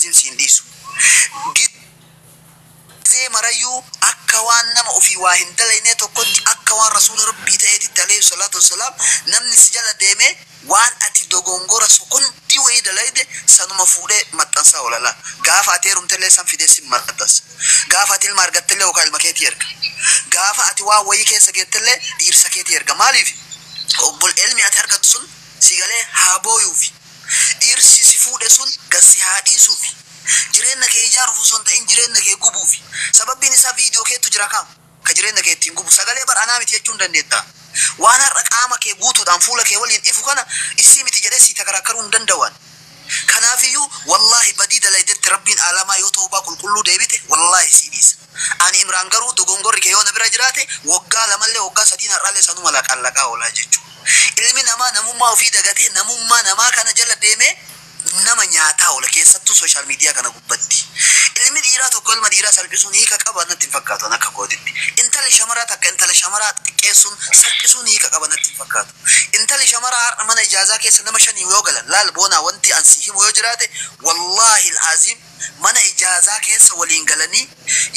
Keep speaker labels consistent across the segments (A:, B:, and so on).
A: العظيم سينديسو زي مريو أكوان نما وفي واحد دلينه تقول أكوان رسول ربي تأتي عليه الصلاة والسلام نم نسجل ديمه وان أتي دوغونغورا سكون تيوي دلايد سانو مفوده متنسا ولا لا غافا تيرم تلي سام في ديس متنس غافا تيل مارغت تلي وكال مكيت يرك غافا أتي وا وي كيس كيت تلي دير سكيت يرك مالي في أبول علمي أتركت سن سيغالي هابو يوفي إرسي سفوده سن غسي هادي سوفي jireenna kee ijaaruuf osoo hin ta'in jireenna kee gubuufi sababbiin isaa viidiyoo keetu jira kam ka jireenna kee ittiin gubu sagalee baranaa miti jechuun dandeetta waan har'a qaama kee guutuudhaan fuula kee waliin ifu kana isii miti jedhee sii takaraakkaruu hin danda'an kanaafiyyuu wallaahi badii dalaydetti rabbiin alamaa yoo toobaa qulqulluu deebite wallaahi sii dhiisa ani imraan garuu dogongorri kee yoo na bira jiraate waggaa lamallee waggaa sadiin har'aallee sanuma laqallaqaa oolaa jechuudha ilmi namaa namummaa ofii dagatee namummaa namaa kana jala deemee nama nyaataa ola keessattuu social media kana gubbatti ilmi dhiiraa tokko ilma dhiiraa salphisuun hiika qaba natti hin fakkaatu akka kootitti intala shamaraa takka intala shamaraa xiqqeessuun salphisuun hiika qaba natti hin fakkaatu intala shamaraa har'a mana ijaazaa keessa nama shanii yoo galan laal boonaa wanti ansi himu yoo jiraate wallaahi al'aazim mana ijaazaa keessa waliin galanii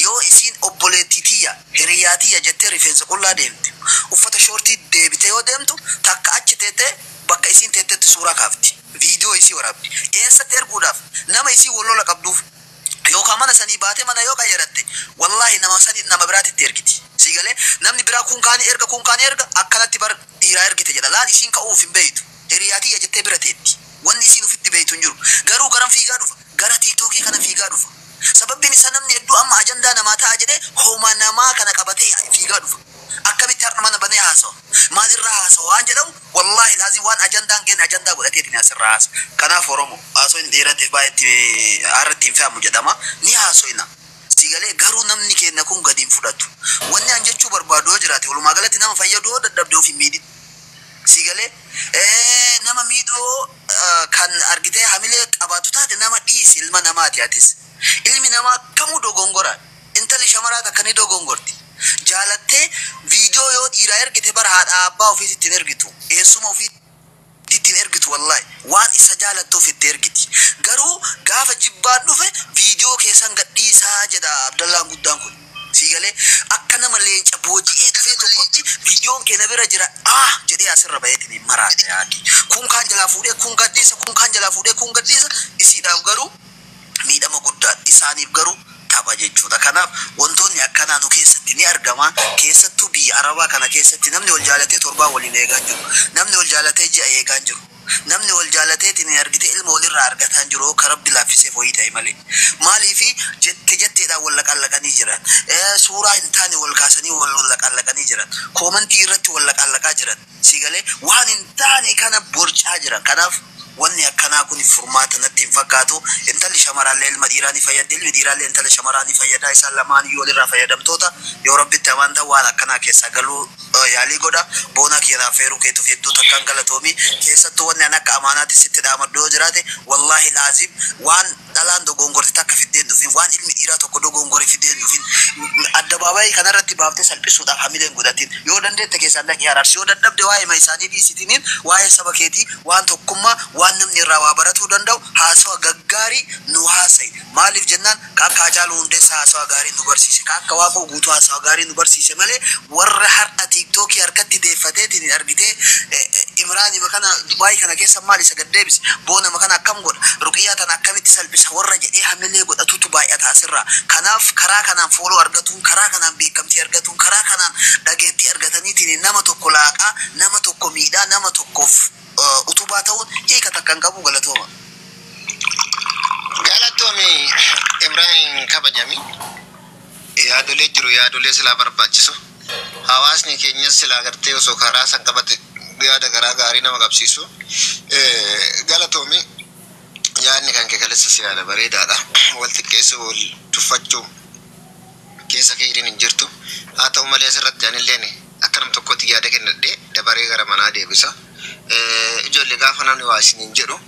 A: yoo isiin obboleettitiyya hiriyaatiyya jettee rifeensa qullaa deemte uffata shoortii deebite yoo deemtu takka achi teettee bakka isiin teettetti suuraa kaafti video isi warabdi eessatti erguudhaaf nama isii wallola qabduuf yookaan mana sanii baate mana yoo qayyaratte wallaahi nama sanii nama biraatitti ergiti siigalee namni biraa kun kaanii erga akkanatti bar dhiiraa ergite jedha laal isiin ka'uuf hin beeytu hiriyaatiyya jettee bira teetti wanni isiin ufitti beeytu hin jiru garuu garan fiigaa dhufa gara tiiktookii kana fiigaa dhufa sababbiin isaa namni hedduu amma ajandaa namaa ta'a jedhee hooma namaa kana qabatee fiigaa dhufa akkamitti har'a mana banee haasawa maal irraa haasawa waan jedhamu wallaahi laazim waan ajandaan keenya ajandaa godhateetiin asirraa haasawa kanaaf oromo haasoo hin dheerateef baay'eetti har'atti hin fe'amu jedhama ni haasoyna siigalee garuu namni keenya kun gadi hin fudhatu wanni an jechuu barbaadu yoo jiraate walumaa galatti nama fayyaduu dadhabdee of hin miidhin siigalee nama miidhoo kan argitee hamilee qabaatu taate nama dhiisi ilma namaati atis ilmi namaa kamuu dogongoraan intalli shamaraa takka ni dogongorti jaalattee viidiyoo yoo dhiiraa ergite bara haadha abbaa ofiitti hin ergitu eessuma ofiitti hin ergitu wallaahi waan isa jaalattuuf itti ergiti garuu gaafa jibbaan dhufe viidiyoo keessan gadhiisaa jedha Abdallaan guddaan kun siigalee akka nama leenca booji'ee dhufee tokkotti viidiyoon keenya bira jira jedhee asirra baheetiin maraate yaadi kun kaan jalaa fuudhee kun gadhiisa kun kaan jalaa fuudhee kun gadhiisa isiidhaaf garuu miidhama guddaa isaaniif garuu tapha jechuudha kanaaf wantoonni akkanaa nu keessatti ni argama keessattuu biyya arabaa kana keessatti namni wal jaalatee torbaa waliin eegaa jiru namni wal jaalatee ji'a eegaa jiru namni wal jaalateetiin argite ilma walirraa argataa jiru ka rabbi laaffiseef wayii ta'e malee maaliifi jetteedhaan wal laqallaqanii jiran suuraa hin taane wal kaasanii wal laqallaqanii jiran koomantii irratti wal laqallaqaa jiran siigalee waan hin taane kana borcaa jiran kanaaf wanni akkanaa kun furmaata natti hin fakkaatu intalli shamaraallee ilma dhiiraa ni fayyaddi ilmi dhiiraallee intala shamaraa ni fayyada isaan lamaan yoo walirraa fayyadamtoota yoo rabbitti amantaa waan akkanaa keessa galuu yaalii godha boona keenyaaf feeruu keetuuf hedduu takkaan galatoomi keessattuu wanni an akka amaanaatti sitti dhaamaddu yoo jiraate wallaahi laazim waan dhalaan dogongorti takka fiddeen dhufin waan ilmi dhiiraa tokko dogongore fiddeen dhufin addabaabayii kanarratti baaftee salphisuudhaaf hamileen godhatin yoo dandeette keessaan dhaqee araarsi yoo dadhabde waa'ee ma isaanii dhiisitiniin waa'ee saba keetii waan tokkummaa waan namni irraa waa baratuu danda'u haasawa gaggaarii nu haasa'e maaliif jennaan ka akka Haacaaluu Hundeessaa haasawa gaarii nu barsiise ka akka Waaqoo Guutuu haasawa gaarii nu barsiise malee warra har'a tiiktookii harkatti deeffateetiin argitee Imraan makana Dubaay kana keessa maal isa gaddeebise boona makana akkam godha ruqiyyaa tan akkamitti salphisa warra jedhee hamilee godhatutu baay'ata asirraa kanaaf karaa kanaan fooloo argatuun karaa kanaan beekamtii argatuun karaa kanaan dhageettii argataniitiin nama tokko laaqaa nama tokko miidhaa nama tokkoof utubaa ta'uun hiika takkan qabu galatooma.
B: Galatoomi Ibrahim kabajami yaadolee jiru yaadolee silaa barbaachisu hawaasni keenyas silaa gartee osoo karaa san qabate yaada garaa gaarii nama qabsiisu galatoomi yaadni kan kee kalessa siyaada bareedaadha wal xiqqeessu wal tuffachuu keessa keeriin hin jirtu haa ta'u malee asirratti anilleen akka nam tokkotti yaada kennadhee dabaree gara manaa deebisa ijoollee gaafa namni waa isiniin jedhu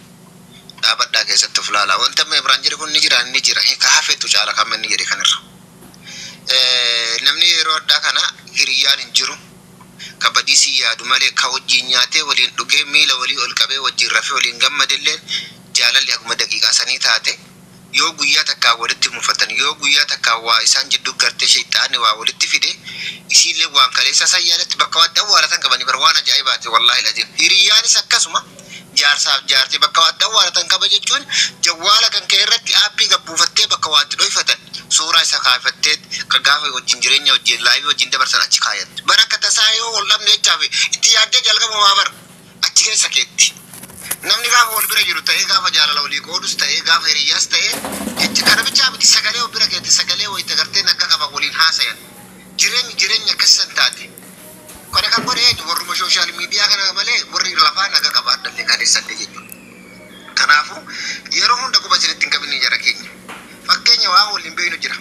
B: dhaabadhaa keessatti of ilaalaa wanta amma Ibraan jedhe kun ni jira ka hafeetu caala kan manni jedhe kanirra namni yeroo addaa kana hiriyyaan hin jiru ka badiisii yaadu malee ka wajjiin nyaatee waliin dhugee miila walii ol qabee wajjiin rafee waliin gammadilleen jaalalli akkuma daqiiqaa sanii taate yoo guyyaa takkaa walitti mufatan yoo guyyaa takkaa waa isaan jidduu gartee shayxaanni waa walitti fide isiillee waan kaleessa sayyaadatti bakka waan dhawwaalatan qabanii bar waan ajaa'ibaati wallaahi lajin hiriyaanis akkasuma jaarsaaf jaartii bakka waan dhawwaalatan qaba jechuun jawwaala kan ka'e irratti aappii gabbuufattee bakka waatti dhoyfatan suuraa isa kaafattee ka gaafa wajjin jireenya wajjin laayivii wajjin dabarsan achi kaayatti bara akka tasaa yoo wal dhabne jechaaf itti yaaddee jalqabumaa bar achi keessa keetti namni gaafa wal bira jiru ta'ee gaafa jaalala walii qoodus ta'ee gaafa hiriyyaas ta'ee jecha kana bichaa miti sagalee wal bira keetti sagalee wayita gartee naga qaba waliin haasayan jireenya akkasisan taate kana kan godhe warruma sooshaal miidiyaa kana malee warri lafaa naga qaba addallee kadeessadde jechuudha kanaafu yeroo hunda quba isinitti hin qabinii jara keenya fakkeenya waan waliin beeynu jira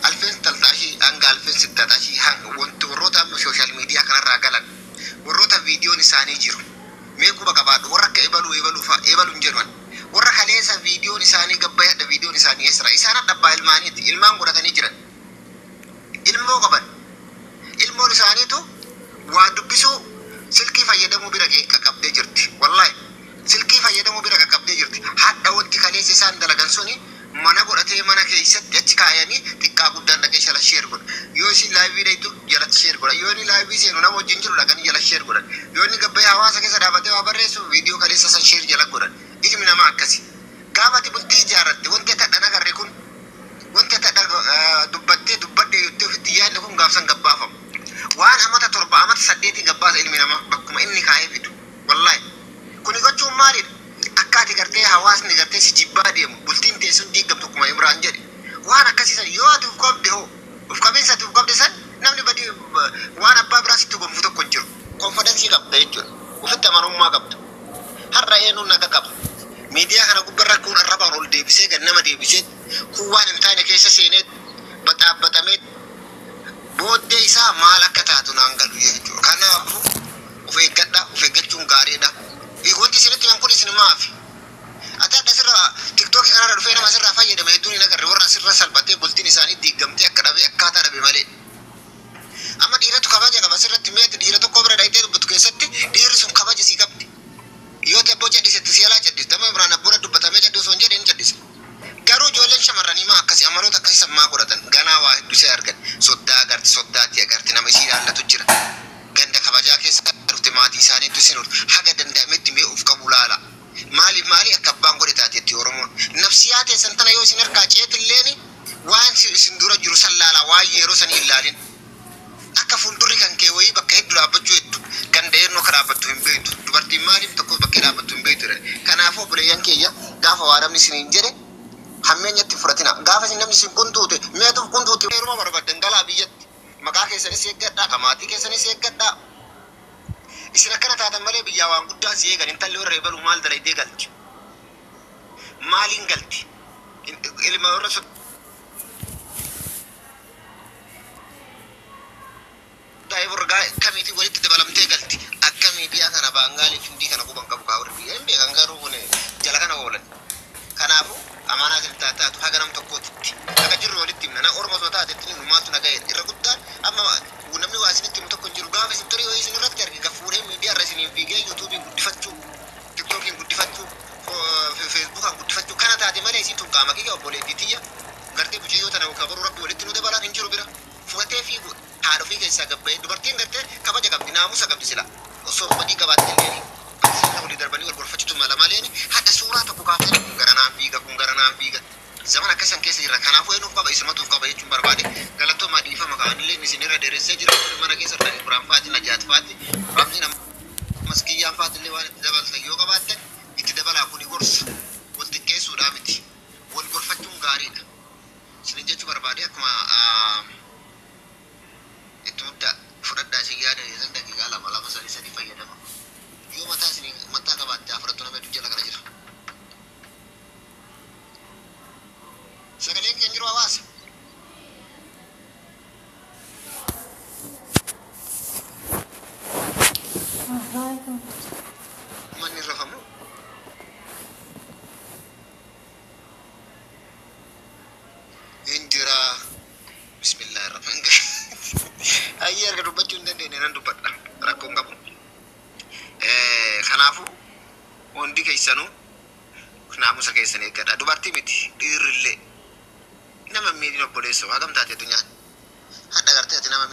B: alfeen taltaashii hanga alfeen sittataashii hanga wanti warroota amma sooshaal miidiyaa kanarraa galan warroota viidiyoon isaanii jiru meequba qabaadhu warra akka ebaluun jedhan warra kaleessa viidiyoon isaanii gabbayadha viidiyoon isaanii eessira isaan adhabbaa ilmaaniiti ilmaan godhatanii jiran ilmoo qaban ilmoon isaaniitu waa dubbisuu silkii fayyadamuu bira qaqqabdee jirti wallaahi silkii fayyadamuu bira qaqqabdee jirti hadha wanti kaleessa isaan dalagan suni mana godhatee mana keessatti achi kaayanii xiqqaa guddaan dhaqee shala sheer godha yoo isin laayivii dhaytu jalatti sheer godha yoo inni laayivii seenu nama wajjin jiru dhaqanii jala sheer godhan yoo inni gabbayee hawaasa keessa dhaabatee waa barreessu viidiyoo kaleessa san sheer jala godhan ilmi namaa akkasi gaafati bultii ijaarratte wanti tadhan agarre kun wanti tadha dubbadde yottee ofitti yaadne kun gaafsan gabbaafamu waan amata 7 amata 8 gabbaasa ilmi namaa bakkuma inni kaayee fidu wallaahi kuni gochuun maalidha akkaati gartee hawaasni gartee si jibbaa deemu bultiin teessuun diigamtu akkuma Imraan jedhe waan akkasiisan yoo ati uf qabde hoo uf qabeensa ati uf qabde san namni badii waan abbaa biraa sitti gonfu tokko hin jiru konfidensii qabda jechuudha ufitti amanummaa qabda har'a eenyuun naga qaba miidiyaa kana gubbarra kun arrabaan ol deebisee gan nama deebisee kun waan hin taane keessa seenee baxaabbatamee booddee isaa maal akka taatu naan galu jechuudha kanaafuu of eeggachuun gaariidha wanti isinitti man kun isin maafi ati adda sirraa tiktookii kanarra dhufee nama sirraa fayyadame hedduun hin agarre warra sirra salphatee bultiin isaanii diigamtee akka dhabe akkaataa dhabe malee amma dhiiratu kabaja qaba sirratti meeti dhiira tokko bira dhayitee dubbatu keessatti dhiirri sun kabaja sii qabdi yoo tebboo jedhisetti si alaa jedhis dama Imraan abbuura dubbatamee jedhu osoo hin jedhin jedhis garuu ijoolleen shamarranii maa akkasii amaloota akkasii sammaa godhatan ganaa waa hedduu see argan soddaa agarti soddaatti agarti nama isii ilaallatu jira ganda kabajaa keessa dhufte maatii isaaniitu isin haga danda'ametti mee uf qabu laala maali akka abbaan godhe taatetti Oromoon nafsiyaa teessan tana yoo isin harkaa ceetilleen waan isin dura jiru san laala waan yeroo sanii ilaalin akka fuuldurri kan kee wayii bakka hedduu dhaabbachuu hedduu ganda eenyoo ka dhaabbattu hin beektu dubartiin maaliif tokko bakkee dhaabbattu hin beektu kanaafuu obboleeyyan keeyya gaafa waa namni isiniin jedhe hammeenyatti fudhatina gaafa isin namni isin kuntuute meetuuf kuntuute heeruma barbaddan galaa biyyatti maqaa keessanis eeggadhaa kamaatii keessanis eeggadhaa isin akkana taatan malee biyyaa waan guddaa si eegan intalli warra eebaluu maal dalaydee galti maaliin galti ilma warra daa'imurgaa kamiitii walitti dabalamtee galti akka miidiyaa kana baangaalii fi hundii kana quban qabu kaawwarri biyya hin beekan garuu kun jala kana oolan kanaafuu amaanaa isin taatu haga nam tokkootitti haga jirru walitti himna na orma osoo taatetti nu maaltu naga'een irra guddaan amma namni waa isinitti himu tokko hin jiru gaafa isin turii wayii isin irratti arge gafuuree miidiyaa irra isiniin fiigee yuutuubiin guddifachuu tiktookiin guddifachuu feesbuukaan guddifachuu kana taate malee isin tun qaama kiyya obboleettii tiyya gartee buciyyoo tana kabaruu rabbi walitti nu dabalaan hin jiru bira fugatee fiigu haadha ofii keessaa gabbayee dubartiin gartee kabaja qabdi naamusa qabdi sila osoo badii qabaatte illee bakka walii darbanii wal gorfachitu mala maleeni hadda suuraa tokko kaaftee kun garanaan fiiga zaman akkasan keessa jira kanaafuu eenyuuf qaba ismatuuf qaba jechuun barbaade galatoomaa dhiifama kaanillee isin irra dheeressee jira mana keessa irra Ibrahim Faati Najaat Faati Ramziin Maskiyyaan Faatillee waan itti dabaltan yoo qabaattan itti dabalaa kuni gorsa wal xiqqeessuudhaa miti wal gorfachuun gaariidha isin jechuu barbaade akkuma itti muddaa fudhadhaa isin yaada keessan daqiiqaa 2 fayyadama yoo mataa qabaatte afuratu nama hedduu jala kana jira sagaleen keenya jiru hawaasa manni rafamu injira bismillahirrahmanirrahim ayyi erga dubbachuu hin dandeenye nan dubbadha rakkoon qabu kanaafu hundi keessanuu naamusa keessan eeggadha. Dubartii miti dhiirrillee nama miidhina obboleessa waa gamtaate addunyaa hadda gartee ati nama